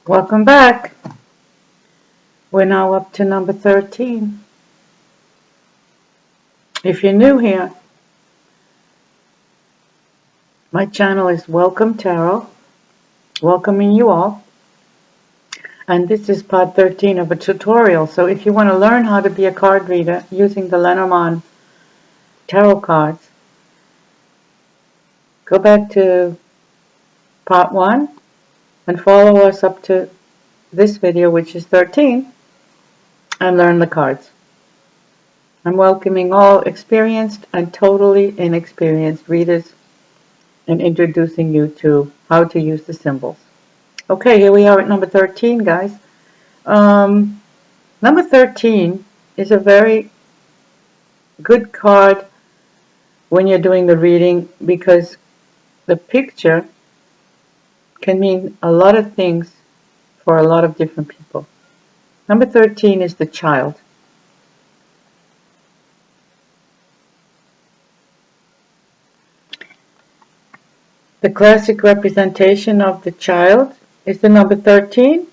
Welcome back. We're now up to number 13. If you're new here, my channel is Welcome Tarot, welcoming you all. And this is part 13 of a tutorial. So if you want to learn how to be a card reader using the Lenormand tarot cards, go back to part 1 and follow us up to this video, which is 13, and learn the cards. I'm welcoming all experienced and totally inexperienced readers and introducing you to how to use the symbols. Okay, here we are at number 13, guys. Number 13 is a very good card when you're doing the reading because the picture can mean a lot of things for a lot of different people. Number 13 is the child. The classic representation of the child is the number 13,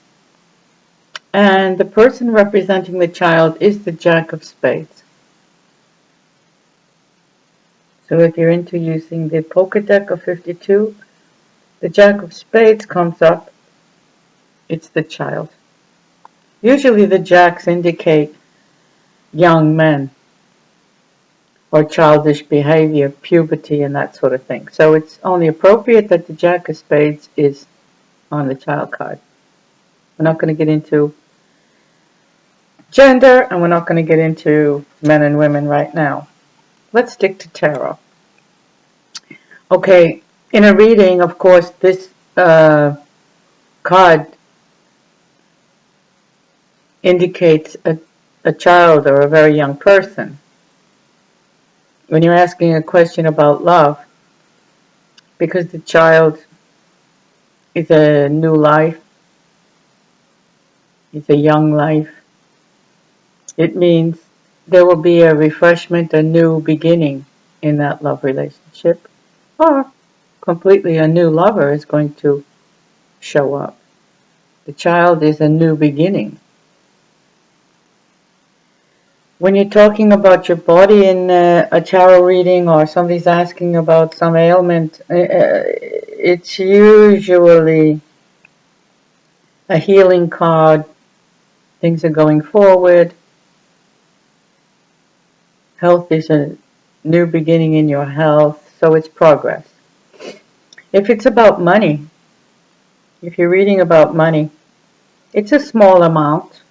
and the person representing the child is the Jack of Spades. So if you're into using the poker deck of 52, the Jack of Spades comes up, it's the child. Usually the jacks indicate young men or childish behavior, puberty, and that sort of thing. So it's only appropriate that the Jack of Spades is on the child card. We're not going to get into gender, and we're not going to get into men and women right now. Let's stick to tarot. Okay, in a reading, of course, this card indicates a child or a very young person. When you're asking a question about love, because the child is a new life, it's a young life, it means there will be a refreshment, a new beginning in that love relationship, or completely a new lover is going to show up. The child is a new beginning. When you're talking about your body in a tarot reading, or somebody's asking about some ailment, it's usually a healing card. Things are going forward. Health is a new beginning in your health, so it's progress. If it's about money, if you're reading about money, it's a small amount,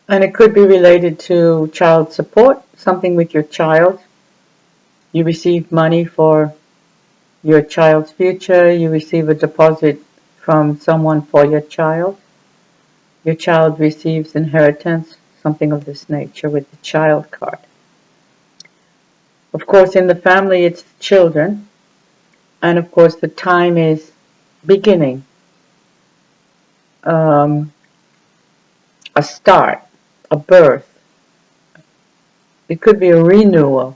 and it could be related to child support, something with your child. You receive money for your child's future, you receive a deposit from someone for your child receives inheritance, something of this nature with the child card. Of course, in the family, it's the children, and of course, the time is beginning, a start, a birth. It could be a renewal.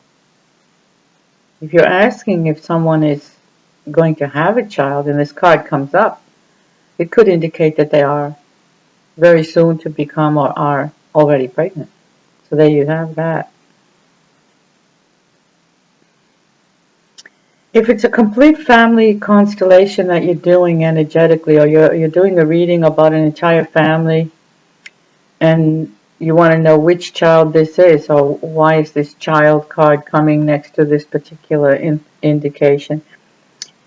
If you're asking if someone is going to have a child and this card comes up, it could indicate that they are very soon to become or are already pregnant. So there you have that. If it's a complete family constellation that you're doing energetically, or you're doing a reading about an entire family, and you want to know which child this is, or why is this child card coming next to this particular indication,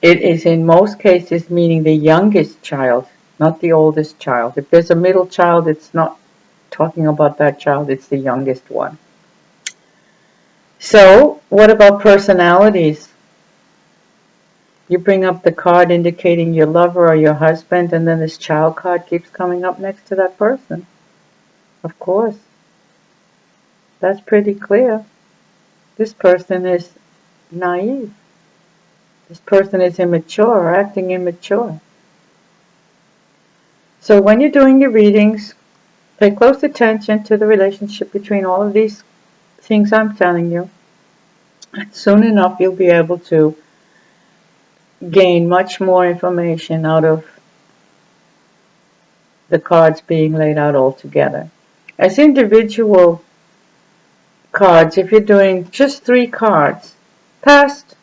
it is in most cases meaning the youngest child, not the oldest child. If there's a middle child, it's not talking about that child, it's the youngest one. So, what about personalities? You bring up the card indicating your lover or your husband, and then this child card keeps coming up next to that person. Of course. That's pretty clear. This person is naive. This person is immature or acting immature. So when you're doing your readings, pay close attention to the relationship between all of these things I'm telling you. Soon enough, you'll be able to gain much more information out of the cards being laid out all together. As individual cards, if you're doing just 3 cards, past,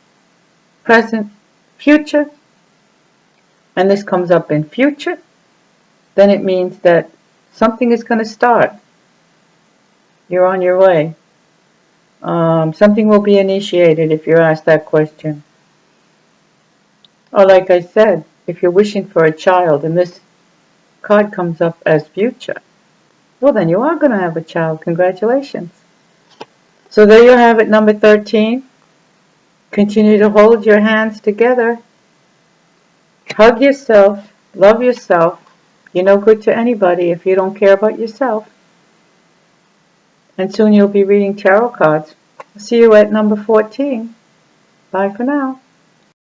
present, future, and this comes up in future, then it means that something is going to start. You're on your way. Something will be initiated if you're asked that question. Or like I said, if you're wishing for a child and this card comes up as future, well then you are going to have a child. Congratulations. So there you have it, number 13. Continue to hold your hands together. Hug yourself. Love yourself. You're no good to anybody if you don't care about yourself. And soon you'll be reading tarot cards. See you at number 14. Bye for now.